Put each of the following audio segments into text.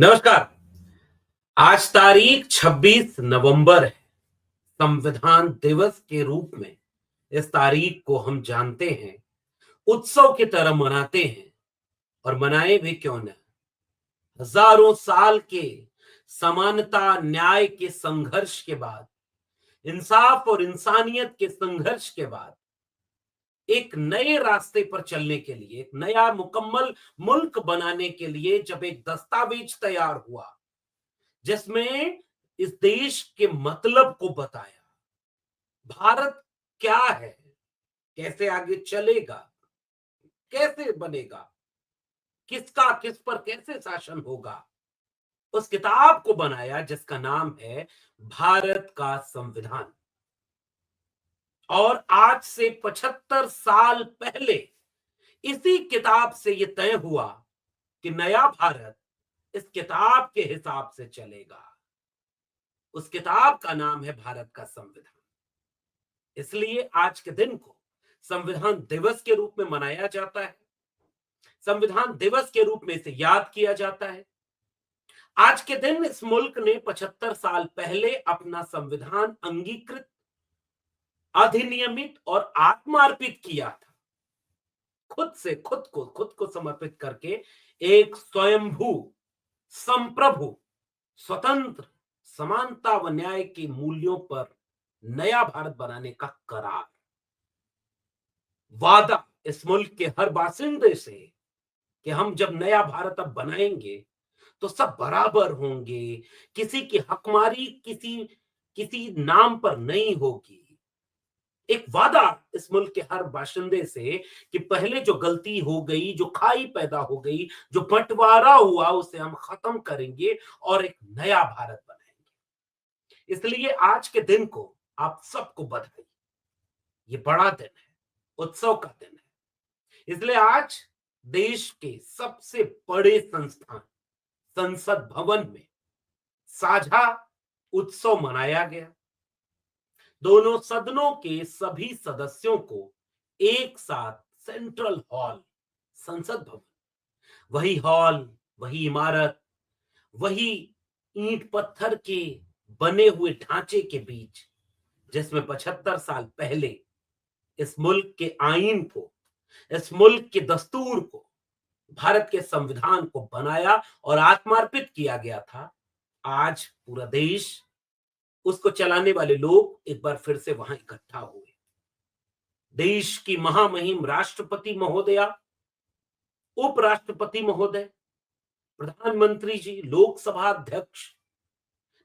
नमस्कार। आज तारीख 26 नवंबर है। संविधान दिवस के रूप में इस तारीख को हम जानते हैं, उत्सव की तरह मनाते हैं। और मनाए भी क्यों न, हजारों साल के समानता न्याय के संघर्ष के बाद, इंसाफ और इंसानियत के संघर्ष के बाद एक नए रास्ते पर चलने के लिए, एक नया मुकम्मल मुल्क बनाने के लिए जब एक दस्तावेज तैयार हुआ जिसमें इस देश के मतलब को बताया, भारत क्या है, कैसे आगे चलेगा, कैसे बनेगा, किसका किस पर कैसे शासन होगा, उस किताब को बनाया जिसका नाम है भारत का संविधान। और आज से 75 साल पहले इसी किताब से यह तय हुआ कि नया भारत इस किताब के हिसाब से चलेगा। उस किताब का नाम है भारत का संविधान। इसलिए आज के दिन को संविधान दिवस के रूप में मनाया जाता है, संविधान दिवस के रूप में इसे याद किया जाता है। आज के दिन इस मुल्क ने 75 साल पहले अपना संविधान अंगीकृत, अधिनियमित और आत्मार्पित किया था। खुद को समर्पित करके एक स्वयंभू, संप्रभु, स्वतंत्र, समानता व न्याय के मूल्यों पर नया भारत बनाने का करार, वादा इस मुल्क के हर बासिंदे से कि हम जब नया भारत अब बनाएंगे तो सब बराबर होंगे, किसी की हकमारी किसी किसी नाम पर नहीं होगी। एक वादा इस मुल्क के हर बाशिंदे से कि पहले जो गलती हो गई, जो खाई पैदा हो गई, जो बंटवारा हुआ, उसे हम खत्म करेंगे और एक नया भारत बनाएंगे। इसलिए आज के दिन को आप सबको बधाई। ये बड़ा दिन है, उत्सव का दिन है। इसलिए आज देश के सबसे बड़े संस्थान संसद भवन में साझा उत्सव मनाया गया। दोनों सदनों के सभी सदस्यों को एक साथ सेंट्रल हॉल, संसद भवन, वही हॉल, वही इमारत, वही ईंट पत्थर के बने हुए ढांचे के बीच जिसमें 75 साल पहले इस मुल्क के आईन को, इस मुल्क के दस्तूर को, भारत के संविधान को बनाया और आत्मार्पित किया गया था। आज पूरा देश, उसको चलाने वाले लोग एक बार फिर से वहां इकट्ठा हुए। देश की महामहिम राष्ट्रपति महोदया, उपराष्ट्रपति महोदय, प्रधानमंत्री जी, लोकसभा अध्यक्ष,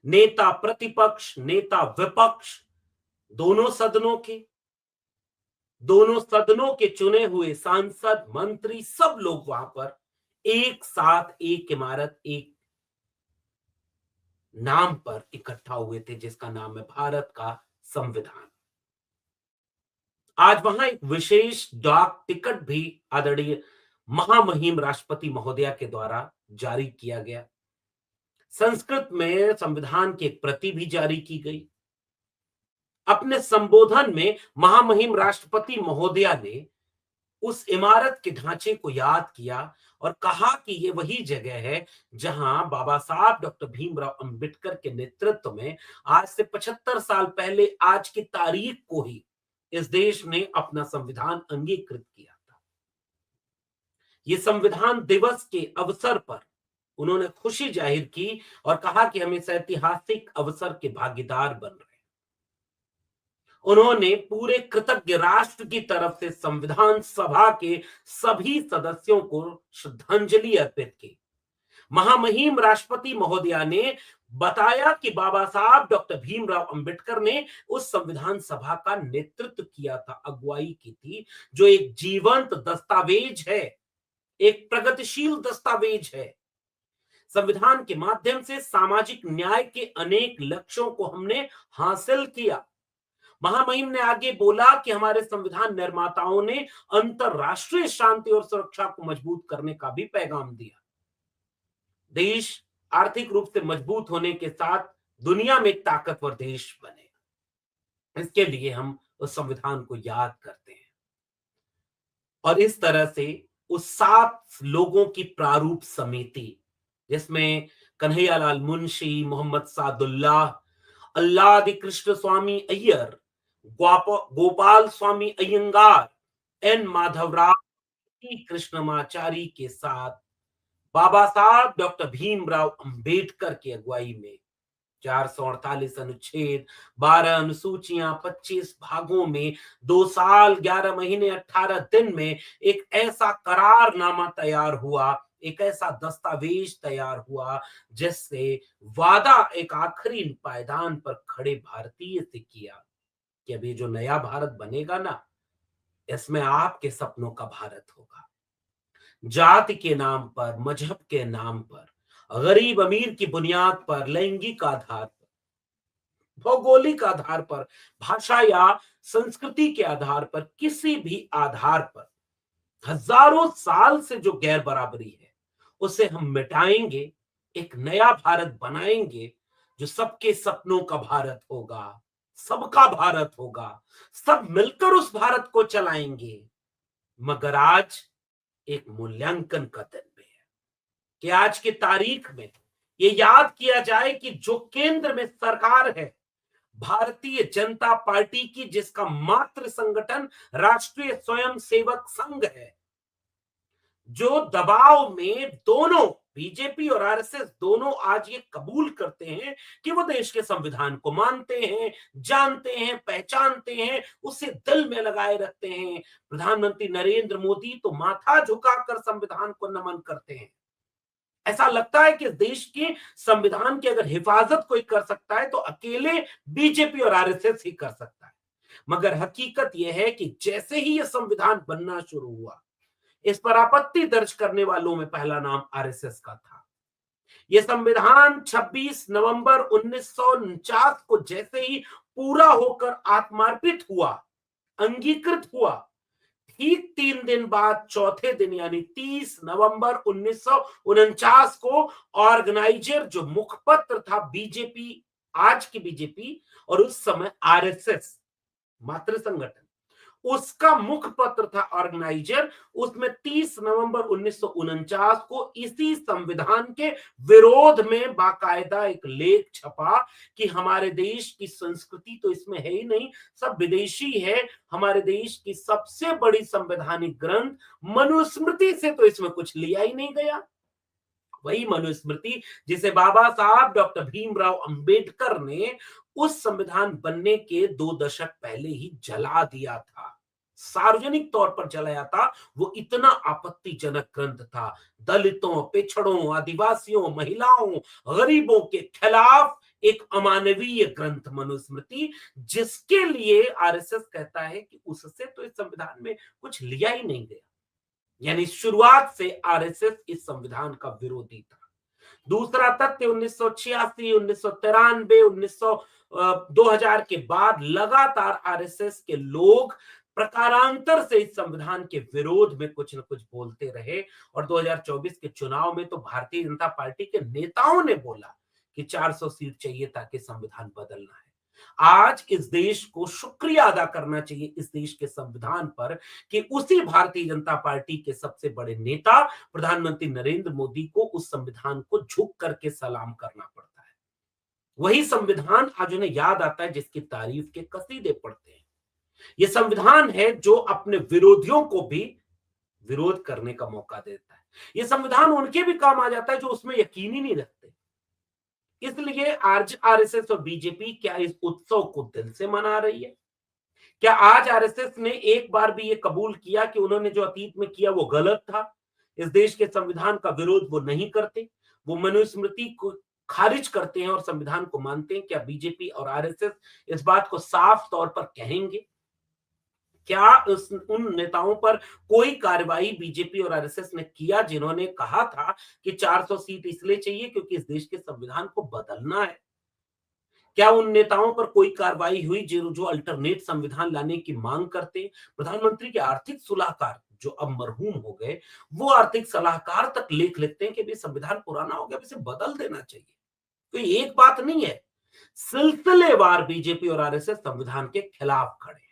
नेता प्रतिपक्ष, नेता विपक्ष, दोनों सदनों के चुने हुए सांसद, मंत्री, सब लोग वहां पर एक साथ एक इमारत, एक नाम पर इकट्ठा हुए थे जिसका नाम है भारत का संविधान। आज वहां एक विशेष डाक टिकट भी आदरणीय महामहिम राष्ट्रपति महोदया के द्वारा जारी किया गया। संस्कृत में संविधान की एक प्रति भी जारी की गई। अपने संबोधन में महामहिम राष्ट्रपति महोदया ने उस इमारत के ढांचे को याद किया और कहा कि ये वही जगह है जहां बाबा साहब डॉक्टर भीमराव अंबेडकर के नेतृत्व में आज से 75 साल पहले आज की तारीख को ही इस देश ने अपना संविधान अंगीकृत किया था। ये संविधान दिवस के अवसर पर उन्होंने खुशी जाहिर की और कहा कि हम इस ऐतिहासिक अवसर के भागीदार बन रहे हैं। उन्होंने पूरे कृतज्ञ राष्ट्र की तरफ से संविधान सभा के सभी सदस्यों को श्रद्धांजलि अर्पित की। महामहिम राष्ट्रपति महोदया ने बताया कि बाबा साहब डॉक्टर भीमराव अंबेडकर ने उस संविधान सभा का नेतृत्व किया था, अगुवाई की थी, जो एक जीवंत दस्तावेज है, एक प्रगतिशील दस्तावेज है। संविधान के माध्यम से सामाजिक न्याय के अनेक लक्ष्यों को हमने हासिल किया। महामहिम ने आगे बोला कि हमारे संविधान निर्माताओं ने अंतरराष्ट्रीय शांति और सुरक्षा को मजबूत करने का भी पैगाम दिया। देश आर्थिक रूप से मजबूत होने के साथ दुनिया में एक ताकतवर देश बने, इसके लिए हम उस संविधान को याद करते हैं। और इस तरह से उस 7 लोगों की प्रारूप समिति, जिसमें कन्हैयालाल मुंशी, मोहम्मद सादुल्लाह, अल्लादि कृष्ण स्वामी अय्यर, गोपाल स्वामी अयंगार, एन माधवराव, कृष्णमाचारी के साथ बाबा साहब डॉक्टर भीमराव अंबेडकर की अगुवाई में 448 अनुच्छेद, 12 अनुसूचियां, 25 भागों में 2 साल 11 महीने 18 दिन में एक ऐसा करारनामा तैयार हुआ, एक ऐसा दस्तावेज तैयार हुआ जिससे वादा एक आखिरी पायदान पर खड़े भारतीय से किया कि अभी जो नया भारत बनेगा ना, इसमें आपके सपनों का भारत होगा। जाति के नाम पर, मजहब के नाम पर, गरीब अमीर की बुनियाद पर, लैंगिक आधार पर, भौगोलिक आधार पर, भाषा या संस्कृति के आधार पर, किसी भी आधार पर हजारों साल से जो गैर बराबरी है उसे हम मिटाएंगे, एक नया भारत बनाएंगे जो सबके सपनों का भारत होगा, सबका भारत होगा, सब मिलकर उस भारत को चलाएंगे। मगर आज एक मूल्यांकन का दिन भी है कि आज की तारीख में ये याद किया जाए कि जो केंद्र में सरकार है भारतीय जनता पार्टी की, जिसका मातृ संगठन राष्ट्रीय स्वयंसेवक संघ है, जो दबाव में दोनों बीजेपी और आरएसएस दोनों आज ये कबूल करते हैं कि वो देश के संविधान को मानते हैं, जानते हैं, पहचानते हैं, उसे दिल में लगाए रखते हैं। प्रधानमंत्री नरेंद्र मोदी तो माथा झुकाकर संविधान को नमन करते हैं। ऐसा लगता है कि देश के संविधान की अगर हिफाजत कोई कर सकता है तो अकेले बीजेपी और आरएसएस ही कर सकता है। मगर हकीकत यह है कि जैसे ही यह संविधान बनना शुरू हुआ, इस पर आपत्ति दर्ज करने वालों में पहला नाम आरएसएस का था। यह संविधान 26 नवंबर 1949 को जैसे ही पूरा होकर आत्मार्पित हुआ, अंगीकृत हुआ, ठीक 3 दिन बाद चौथे दिन यानी 30 नवंबर 1949 को ऑर्गेनाइजर, जो मुखपत्र था बीजेपी, आज की बीजेपी और उस समय आरएसएस मातृ संगठन, उसका मुखपत्र था ऑर्गेनाइजर, उसमें 30 नवंबर 1949 को इसी संविधान के विरोध में बाकायदा एक लेख छपा कि हमारे देश की संस्कृति तो इसमें है ही नहीं, सब विदेशी है। हमारे देश की सबसे बड़ी संवैधानिक ग्रंथ मनुस्मृति से तो इसमें कुछ लिया ही नहीं गया। वही मनुस्मृति जिसे बाबा साहब डॉक्टर भीमराव अंबेडकर ने उस संविधान बनने के 2 दशक पहले ही जला दिया था, सार्वजनिक तौर पर जलाया था। वो इतना आपत्तिजनक ग्रंथ था, दलितों, पिछड़ों, आदिवासियों, महिलाओं, गरीबों के खिलाफ एक अमानवीय ग्रंथ मनुस्मृति, जिसके लिए आरएसएस कहता है कि उससे तो इस संविधान में कुछ लिया ही नहीं गया। यानी शुरुआत से आरएसएस इस संविधान का विरोधी था। दूसरा तथ्य 1986, 1993, 2000 के बाद लगातार आरएसएस के लोग प्रकारांतर से इस संविधान के विरोध में कुछ न कुछ बोलते रहे और 2024 के चुनाव में तो भारतीय जनता पार्टी के नेताओं ने बोला कि 400 सीट चाहिए ताकि संविधान बदलना है। आज इस देश को शुक्रिया अदा करना चाहिए इस देश के संविधान पर कि उसी भारतीय जनता पार्टी के सबसे बड़े नेता प्रधानमंत्री नरेंद्र मोदी को उस संविधान को झुक करके सलाम करना पड़ता है। वही संविधान आज उन्हें याद आता है जिसकी तारीफ के कसीदे पढ़ते हैं। यह संविधान है जो अपने विरोधियों को भी विरोध करने का मौका देता है। यह संविधान उनके भी काम आ जाता है जो उसमें यकीन ही नहीं रखते। इसलिए आज आरएसएस और बीजेपी क्या इस उत्सव को दिल से मना रही है? क्या आज आरएसएस ने एक बार भी ये कबूल किया कि उन्होंने जो अतीत में किया वो गलत था? इस देश के संविधान का विरोध वो नहीं करते, वो मनुस्मृति को खारिज करते हैं और संविधान को मानते हैं। क्या बीजेपी और आरएसएस इस बात को साफ तौर पर कहेंगे? क्या उन नेताओं पर कोई कार्रवाई बीजेपी और आरएसएस ने किया जिन्होंने कहा था कि 400 सीट इसलिए चाहिए क्योंकि इस देश के संविधान को बदलना है? क्या उन नेताओं पर कोई कार्रवाई हुई जो अल्टरनेट संविधान लाने की मांग करते? प्रधानमंत्री के आर्थिक सलाहकार जो अब मरहूम हो गए, वो आर्थिक सलाहकार तक लेख लिखते हैं कि भी संविधान पुराना हो गया, इसे बदल देना चाहिए। तो एक बात नहीं है, सिलसिलेवार बीजेपी और आरएसएस संविधान के खिलाफ खड़े हैं।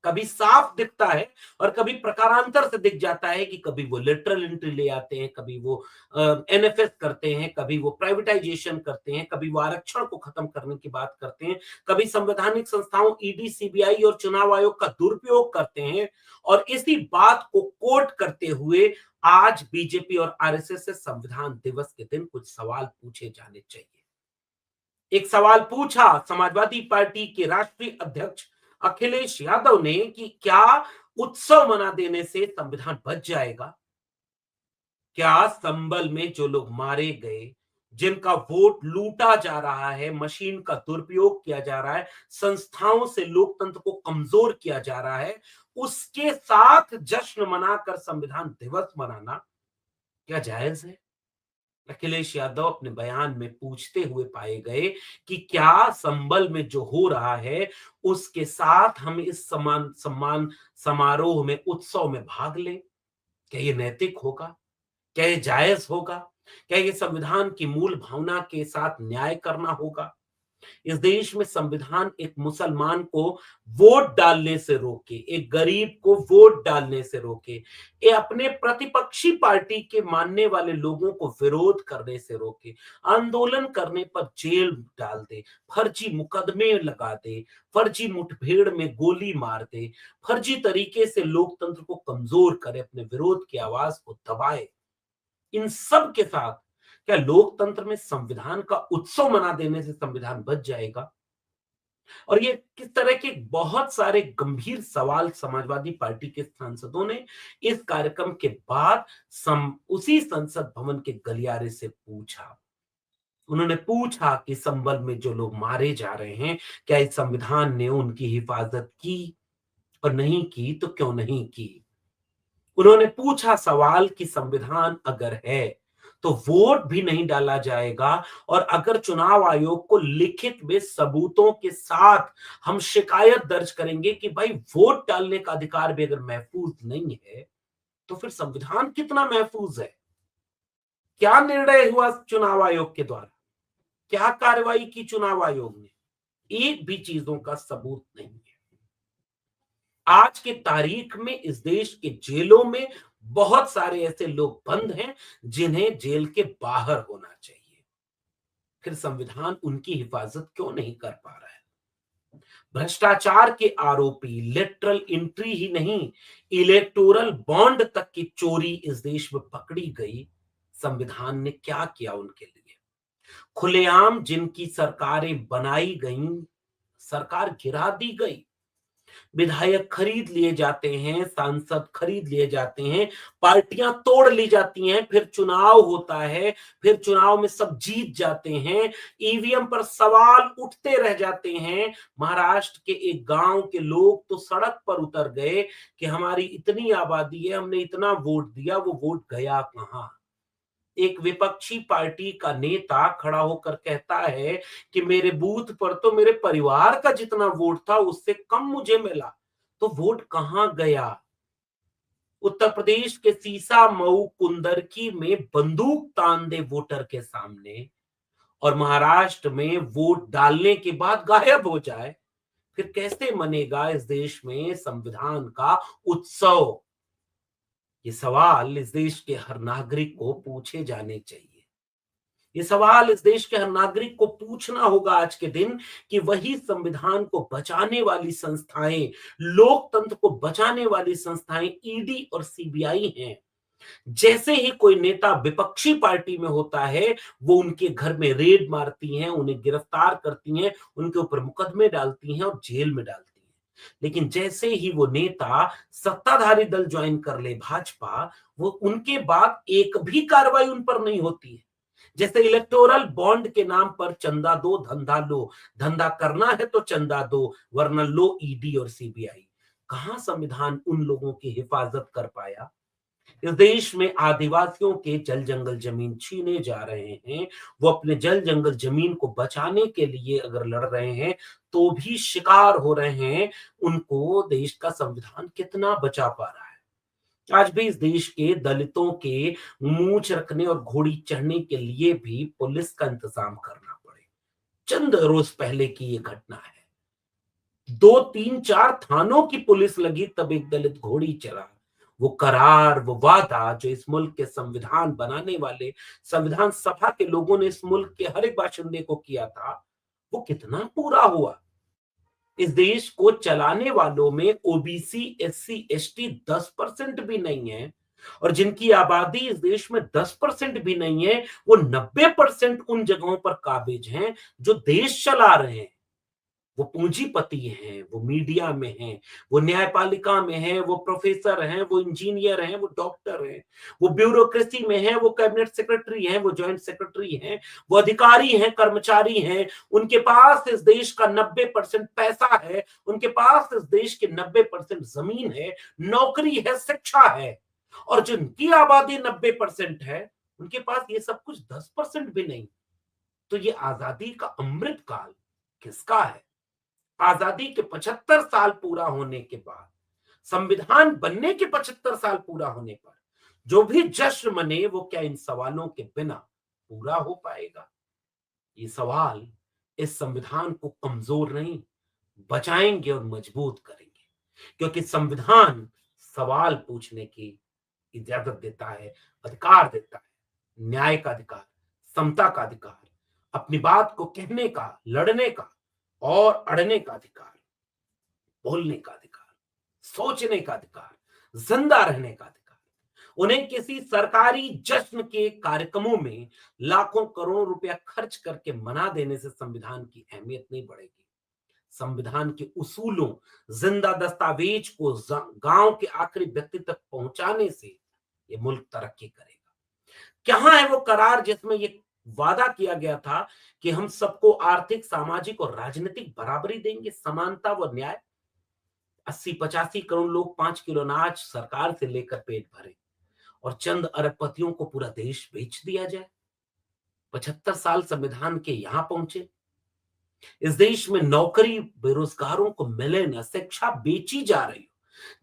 कभी साफ दिखता है और कभी प्रकारांतर से दिख जाता है कि कभी वो लिटरल एंट्री ले आते हैं, कभी वो एनएफएस करते हैं, कभी वो प्राइवेटाइजेशन करते हैं, कभी वो आरक्षण को खत्म करने की बात करते हैं, कभी संवैधानिक संस्थाओं ईडी, सीबीआई और चुनाव आयोग का दुरुपयोग करते हैं। और इसी बात को कोट करते हुए आज बीजेपी और आरएसएस से संविधान दिवस के दिन कुछ सवाल पूछे जाने चाहिए। एक सवाल पूछा समाजवादी पार्टी के राष्ट्रीय अध्यक्ष अखिलेश यादव ने कि क्या उत्सव मना देने से संविधान बच जाएगा? क्या संबल में जो लोग मारे गए, जिनका वोट लूटा जा रहा है, मशीन का दुरुपयोग किया जा रहा है, संस्थाओं से लोकतंत्र को कमजोर किया जा रहा है, उसके साथ जश्न मनाकर संविधान दिवस मनाना क्या जायज है? अखिलेश यादव अपने बयान में पूछते हुए पाए गए कि क्या संबल में जो हो रहा है उसके साथ हम इस समान सम्मान समारोह में, उत्सव में भाग लें? क्या ये नैतिक होगा? क्या ये जायज होगा? क्या ये संविधान की मूल भावना के साथ न्याय करना होगा? इस देश में संविधान एक मुसलमान को वोट डालने से रोके, एक गरीब को वोट डालने से रोके, ये अपने प्रतिपक्षी पार्टी के मानने वाले लोगों को विरोध करने से रोके, आंदोलन करने पर जेल डाल दे, फर्जी मुकदमे लगा दे, फर्जी मुठभेड़ में गोली मार दे, फर्जी तरीके से लोकतंत्र को कमजोर करे, अपने विरोध की आवाज को दबाए। इन सब के साथ क्या लोकतंत्र में संविधान का उत्सव मना देने से संविधान बच जाएगा? और ये किस तरह के बहुत सारे गंभीर सवाल समाजवादी पार्टी के सांसदों ने इस कार्यक्रम के बाद उसी संसद भवन के गलियारे से पूछा। उन्होंने पूछा कि संबल में जो लोग मारे जा रहे हैं, क्या इस संविधान ने उनकी हिफाजत की? और नहीं की तो क्यों नहीं की? उन्होंने पूछा सवाल कि संविधान अगर है तो वोट भी नहीं डाला जाएगा, और अगर चुनाव आयोग को लिखित में सबूतों के साथ हम शिकायत दर्ज करेंगे कि भाई वोट डालने का अधिकार भी अगर महफूज नहीं है तो फिर संविधान कितना महफूज है? क्या निर्णय हुआ चुनाव आयोग के द्वारा? क्या कार्रवाई की चुनाव आयोग ने? एक भी चीजों का सबूत नहीं है। आज की तारीख में इस देश के जेलों में बहुत सारे ऐसे लोग बंद हैं जिन्हें जेल के बाहर होना चाहिए। फिर संविधान उनकी हिफाजत क्यों नहीं कर पा रहा है? भ्रष्टाचार के आरोपी लेटरल एंट्री ही नहीं, इलेक्टोरल बॉन्ड तक की चोरी इस देश में पकड़ी गई। संविधान ने क्या किया उनके लिए? खुलेआम जिनकी सरकारें बनाई गईं, सरकार गिरा दी गई। विधायक खरीद लिए जाते हैं, सांसद खरीद लिए जाते हैं, पार्टियां तोड़ ली जाती हैं, फिर चुनाव होता है, फिर चुनाव में सब जीत जाते हैं, ईवीएम पर सवाल उठते रह जाते हैं। महाराष्ट्र के एक गांव के लोग तो सड़क पर उतर गए कि हमारी इतनी आबादी है, हमने इतना वोट दिया, वो वोट गया कहां? एक विपक्षी पार्टी का नेता खड़ा होकर कहता है कि मेरे बूथ पर तो मेरे परिवार का जितना वोट था उससे कम मुझे मिला। तो वोट कहां गया? उत्तर प्रदेश के सीसा, मऊ, कुंदरकी में बंदूक तान दे वोटर के सामने, और महाराष्ट्र में वोट डालने के बाद गायब हो जाए, फिर कैसे मनेगा इस देश में संविधान का उत्सव? ये सवाल इस देश के हर नागरिक को पूछे जाने चाहिए। ये सवाल इस देश के हर नागरिक को पूछना होगा आज के दिन कि वही संविधान को बचाने वाली संस्थाएं, लोकतंत्र को बचाने वाली संस्थाएं ईडी और सीबीआई हैं। जैसे ही कोई नेता विपक्षी पार्टी में होता है, वो उनके घर में रेड मारती हैं, उन्हें गिरफ्तार करती हैं, उनके ऊपर मुकदमे डालती हैं और जेल में डालती हैं। लेकिन जैसे ही वो नेता सत्ताधारी दल ज्वाइन कर ले भाजपा, वो उनके बाद एक भी कार्रवाई उन पर नहीं होती है। जैसे इलेक्टोरल बॉन्ड के नाम पर चंदा दो धंधा लो, धंधा करना है तो चंदा दो, वरना लो ईडी और सीबीआई। कहां संविधान उन लोगों की हिफाजत कर पाया? इस देश में आदिवासियों के जल जंगल जमीन छीने जा रहे हैं, वो अपने जल जंगल जमीन को बचाने के लिए अगर लड़ रहे हैं तो भी शिकार हो रहे हैं। उनको देश का संविधान कितना बचा पा रहा है? आज भी इस देश के दलितों के मूंछ रखने और घोड़ी चढ़ने के लिए भी पुलिस का इंतजाम करना पड़े। चंद रोज पहले की ये घटना है। 2 3 4 थानों की पुलिस लगी तब एक दलित घोड़ी चला। वो करार, वो वादा जो इस मुल्क के संविधान बनाने वाले संविधान सभा के लोगों ने इस मुल्क के हर एक बाशिंदे को किया था, वो कितना पूरा हुआ? इस देश को चलाने वालों में ओबीसी, एससी, एसटी 10% भी नहीं है, और जिनकी आबादी इस देश में 10% भी नहीं है, वो 90% उन जगहों पर काबिज हैं जो देश चला रहे हैं। वो पूंजीपति हैं, वो मीडिया में हैं, वो न्यायपालिका में हैं, वो प्रोफेसर हैं, वो इंजीनियर हैं, वो डॉक्टर हैं, वो ब्यूरोक्रेसी में हैं, वो कैबिनेट सेक्रेटरी हैं, वो जॉइंट सेक्रेटरी हैं, वो अधिकारी हैं, कर्मचारी हैं। उनके पास इस देश का 90% पैसा है, उनके पास इस देश के 90% जमीन है, नौकरी है, शिक्षा है। और जिनकी आबादी 90% है, उनके पास ये सब कुछ 10% भी नहीं। तो ये आजादी का अमृत काल किसका है? आजादी के 75 साल पूरा होने के बाद, संविधान बनने के 75 साल पूरा होने पर जो भी जश्न मने, वो क्या इन सवालों के बिना पूरा हो पाएगा? ये सवाल इस संविधान को कमजोर नहीं, बचाएंगे और मजबूत करेंगे, क्योंकि संविधान सवाल पूछने की इजाजत देता है, अधिकार देता है, न्याय का अधिकार, समता का अधिकार, अपनी बात को कहने का, लड़ने का और अड़ने का अधिकार, बोलने का अधिकार, सोचने का अधिकार, जिंदा रहने का अधिकार। उन्हें किसी सरकारी जश्न के कार्यक्रमों में लाखों करोड़ों रुपया खर्च करके मना देने से संविधान की अहमियत नहीं बढ़ेगी। संविधान के उसूलों, जिंदा दस्तावेज को गांव के आखिरी व्यक्ति तक पहुंचाने से ये मुल्क तरक्की करेगा। कहां है वो करार जिसमें ये वादा किया गया था कि हम सबको आर्थिक, सामाजिक और राजनीतिक बराबरी देंगे, समानता व न्याय? 80-85 करोड़ लोग 5 किलो अनाज सरकार से लेकर पेट भरे और चंद अरबपतियों को पूरा देश बेच दिया जाए? 75 साल संविधान के यहां पहुंचे। इस देश में नौकरी बेरोजगारों को मिले न, शिक्षा बेची जा रही हो।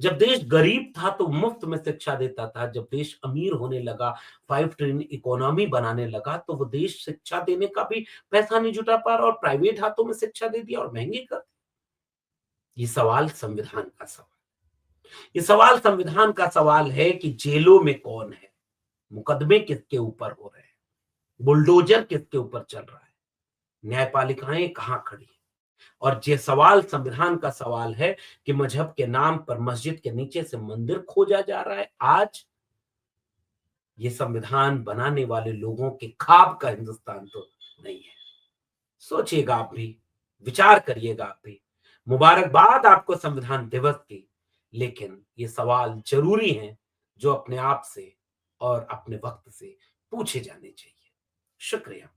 जब देश गरीब था तो मुफ्त में शिक्षा देता था, जब देश अमीर होने लगा, 5 ट्रिलियन इकोनॉमी बनाने लगा, तो वो देश शिक्षा देने का भी पैसा नहीं जुटा पा रहा और प्राइवेट हाथों में शिक्षा दे दिया और महंगी कर दी। ये सवाल संविधान का सवाल, ये सवाल संविधान का सवाल है कि जेलों में कौन है, मुकदमे किसके ऊपर हो रहे हैं, बुलडोजर किसके ऊपर चल रहा है, न्यायपालिकाएं कहां खड़ी हैं? और ये सवाल संविधान का सवाल है कि मजहब के नाम पर मस्जिद के नीचे से मंदिर खोजा जा रहा है। आज ये संविधान बनाने वाले लोगों के ख्वाब का हिंदुस्तान तो नहीं है। सोचिएगा आप भी, विचार करिएगा आप भी। मुबारकबाद आपको संविधान दिवस की, लेकिन ये सवाल जरूरी हैं जो अपने आप से और अपने वक्त से पूछे जाने चाहिए। शुक्रिया।